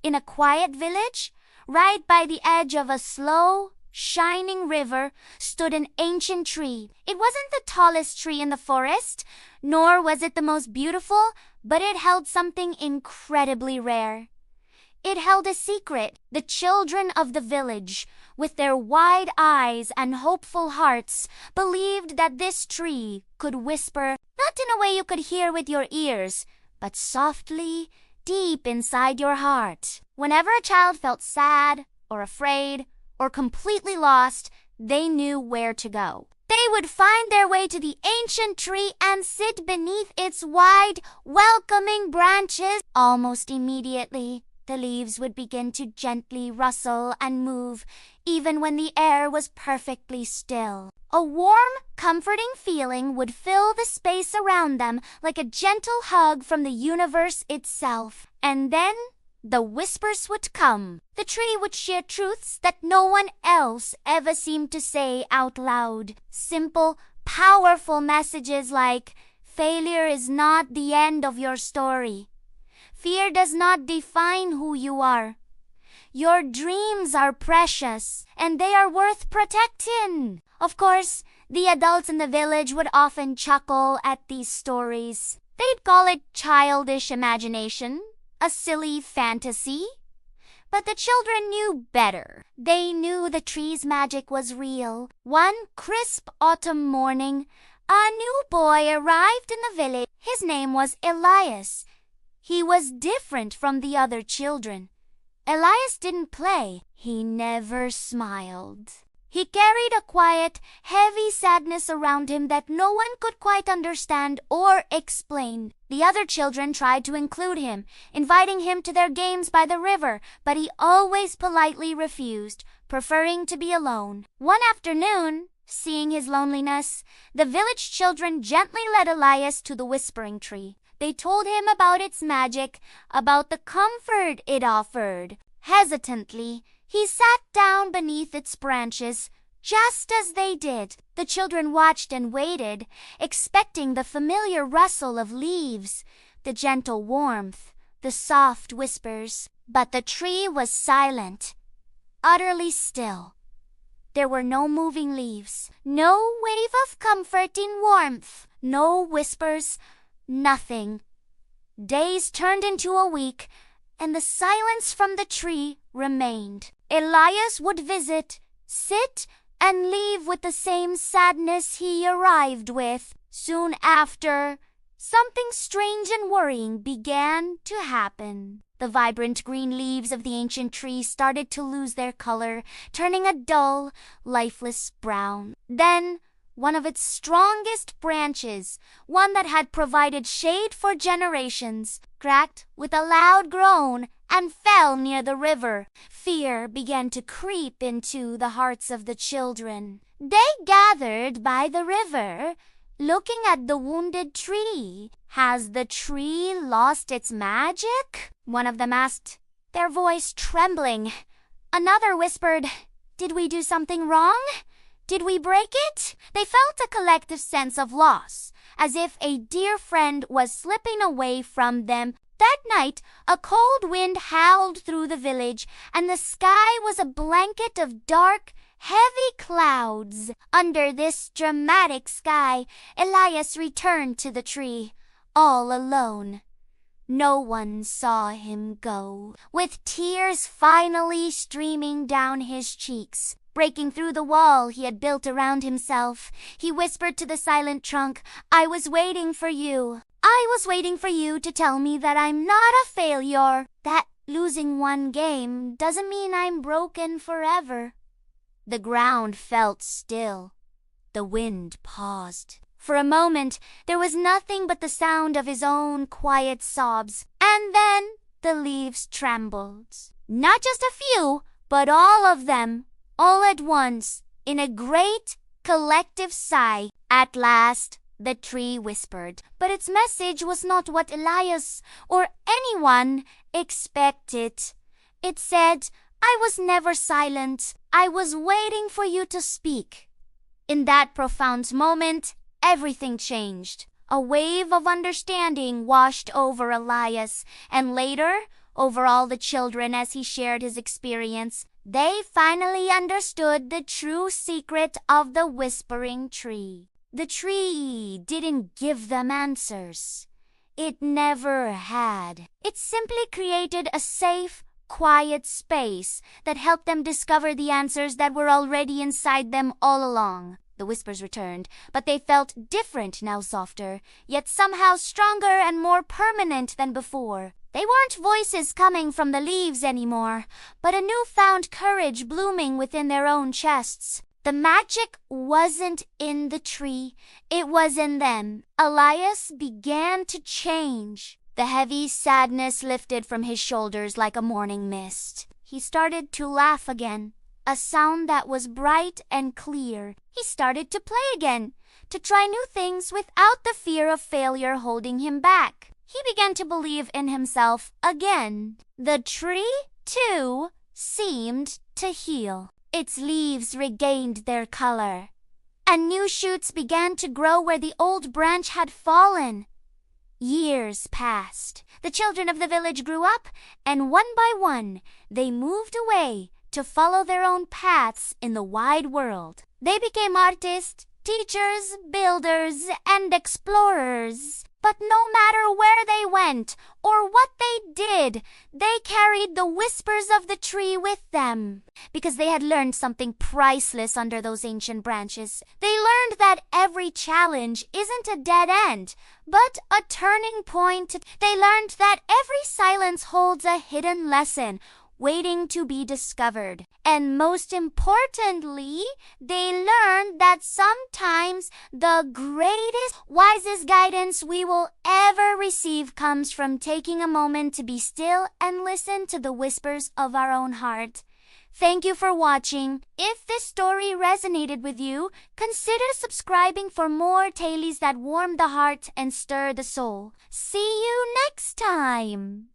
In a quiet village, right by the edge of a slow, shining river, stood an ancient tree. It wasn't the tallest tree in the forest, nor was it the most beautiful, but it held something incredibly rare. It held a secret. The children of the village, with their wide eyes and hopeful hearts, believed that this tree could whisper, not in a way you could hear with your ears, but softly, deep inside your heart. Whenever a child felt sad, or afraid, or completely lost, they knew where to go. They would find their way to the ancient tree and sit beneath its wide, welcoming branches. Almost immediately, the leaves would begin to gently rustle and move, even when the air was perfectly still. A warm, comforting feeling would fill the space around them like a gentle hug from the universe itself. And then, the whispers would come. The tree would share truths that no one else ever seemed to say out loud. Simple, powerful messages like, failure is not the end of your story. Fear does not define who you are. Your dreams are precious, and they are worth protecting. Of course, the adults in the village would often chuckle at these stories. They'd call it childish imagination, a silly fantasy. But the children knew better. They knew the tree's magic was real. One crisp autumn morning, a new boy arrived in the village. His name was Elias. He was different from the other children. Elias didn't play. He never smiled. He carried a quiet, heavy sadness around him that no one could quite understand or explain. The other children tried to include him, inviting him to their games by the river, but he always politely refused, preferring to be alone. One afternoon, seeing his loneliness, the village children gently led Elias to the whispering tree. They told him about its magic, about the comfort it offered. Hesitantly, he sat down beneath its branches, just as they did. The children watched and waited, expecting the familiar rustle of leaves, the gentle warmth, the soft whispers. But the tree was silent, utterly still. There were no moving leaves, no wave of comforting warmth, no whispers, nothing. Days turned into a week, and the silence from the tree remained. Elias would visit, sit, and leave with the same sadness he arrived with. Soon after, something strange and worrying began to happen. The vibrant green leaves of the ancient tree started to lose their color, turning a dull, lifeless brown. Then, one of its strongest branches, one that had provided shade for generations, cracked with a loud groan and fell near the river. Fear began to creep into the hearts of the children. They gathered by the river, looking at the wounded tree. Has the tree lost its magic? One of them asked, their voice trembling. Another whispered, did we do something wrong? Did we break it? They felt a collective sense of loss, as if a dear friend was slipping away from them. That night, a cold wind howled through the village, and the sky was a blanket of dark, heavy clouds. Under this dramatic sky, Elias returned to the tree, all alone. No one saw him go. With tears finally streaming down his cheeks, breaking through the wall he had built around himself, he whispered to the silent trunk, I was waiting for you. I was waiting for you to tell me that I'm not a failure, that losing one game doesn't mean I'm broken forever. The ground felt still. The wind paused. For a moment, there was nothing but the sound of his own quiet sobs, and then the leaves trembled. Not just a few, but all of them, all at once, in a great, collective sigh. At last, the tree whispered, but its message was not what Elias or anyone expected. It said, I was never silent. I was waiting for you to speak. In that profound moment, everything changed. A wave of understanding washed over Elias, and later, over all the children as he shared his experience. They finally understood the true secret of the whispering tree. The tree didn't give them answers. It never had. It simply created a safe, quiet space that helped them discover the answers that were already inside them all along. The whispers returned, but they felt different now, softer, yet somehow stronger and more permanent than before. They weren't voices coming from the leaves anymore, but a newfound courage blooming within their own chests. The magic wasn't in the tree, it was in them. Elias began to change. The heavy sadness lifted from his shoulders like a morning mist. He started to laugh again, a sound that was bright and clear. He started to play again, to try new things without the fear of failure holding him back. He began to believe in himself again. The tree, too, seemed to heal. Its leaves regained their color, and new shoots began to grow where the old branch had fallen. Years passed. The children of the village grew up, and one by one, they moved away to follow their own paths in the wide world. They became artists, teachers, builders, and explorers. But no matter where they went or what they did, they carried the whispers of the tree with them, because they had learned something priceless under those ancient branches. They learned that every challenge isn't a dead end, but a turning point. They learned that every silence holds a hidden lesson waiting to be discovered. And most importantly, they learned that sometimes the greatest, wisest guidance we will ever receive comes from taking a moment to be still and listen to the whispers of our own heart. Thank you for watching. If this story resonated with you, consider subscribing for more tales that warm the heart and stir the soul. See you next time!